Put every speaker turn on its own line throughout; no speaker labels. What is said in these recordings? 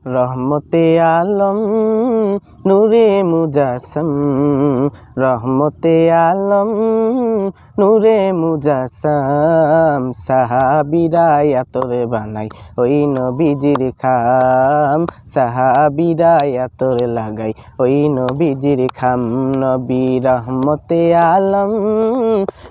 রহমতে আলম নূরে মুজাসম, রহমতে আলম নূরে মুজাসম। সাহাবীরা আতরে বানাই ওই নবীজির খাম, সাহাবীরা আতরে লাগাই ওই নবীজির খাম। নবী রহমতে আলম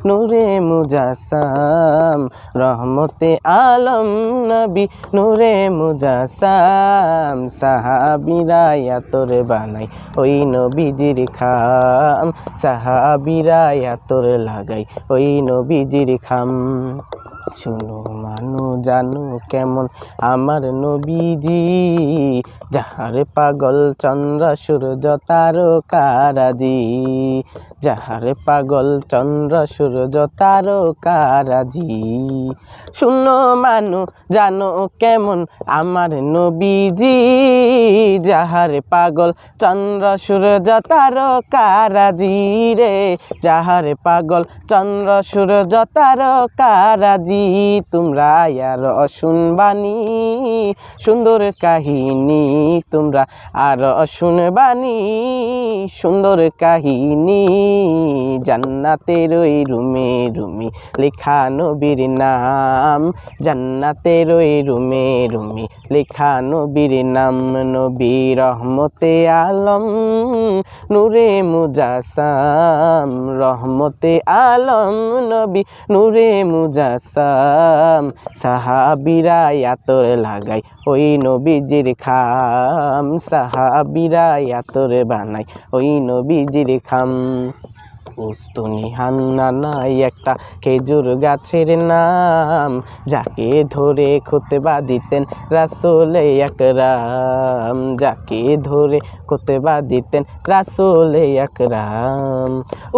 নূরে মুজাসম, রহমতে আলম নবী নূরে মুজাসম। সাহাবীরা আতরে বানাই ওই নবীজির খাম, সাহাবীরা আতরে লাগাই ওই নবীজির খাম। শুনো মানো জানো কেমন আমার নবীজি, যাহারে পাগল চন্দ্র সূর্য তারকারাজি, যাহারে পাগল চন্দ্র সূর্য তারকারাজি। শুনো মানো জানো কেমন আমার নবীজি, যাহারে পাগল চন্দ্র সূর্য তারকারাজি রে, যাহারে পাগল চন্দ্র সূর্য তারকারাজি। তোমরা আর শুনবানি সুন্দর কাহিনী, তোমরা আর শুনবানি সুন্দর কাহিনী। জান্নাতের ওই রুমে রুমি লেখা নবীর নাম, জান্নাতের ওই রুমে রুমি লেখা নবীর নাম। নবী রহমতে আলম নূরে মুজাসম, রহমতে আলম নবী নূরে মুজাসম। সাহাবীরা আতরে লাগাই ওই নবীজির খাম, সাহাবীরা আতরে বানাই ওই নবীজির খাম। উস্তুনি হান্নানাই একটা খেজুর গাছের নাম, যাকে ধরে খুতবা দিতেন রাসূল আকরাম, যাকে ধরে খুতবা দিতেন রাসূল আকরাম।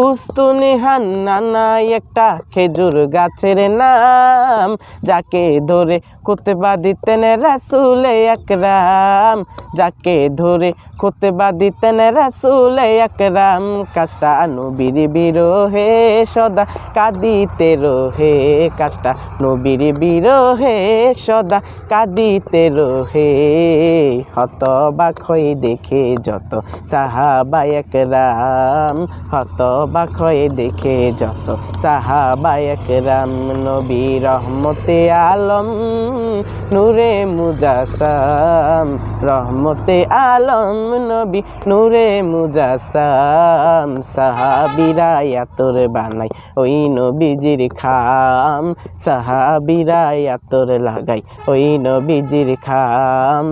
উস্তুনি হান্নানাই একটা খেজুর গাছের নাম, যাকে ধরে খুতবা দিতেন রাসূল আকরাম, যাকে ধরে খুতবা দিতেন রাসূল আকরাম। কাজটা নবীর বিরহে সদা কাঁদিতে রহে, কাজটা নবীর বিরহে সদা কাঁদিতে রহে। হতবাক হয়ে দেখে যত সাহাবা একরাম, হতবাক হয়ে দেখে যত সাহাবা একরাম। নবী রহমতে আলম নূরে মুজাসম, রহমতে আলম নবী নূরে মুজাসম। সাহাবীরা আতরে বানাই ওই নবীজির খাম, সাহাবীরা আতরে লাগাই ওই নবীজির খাম।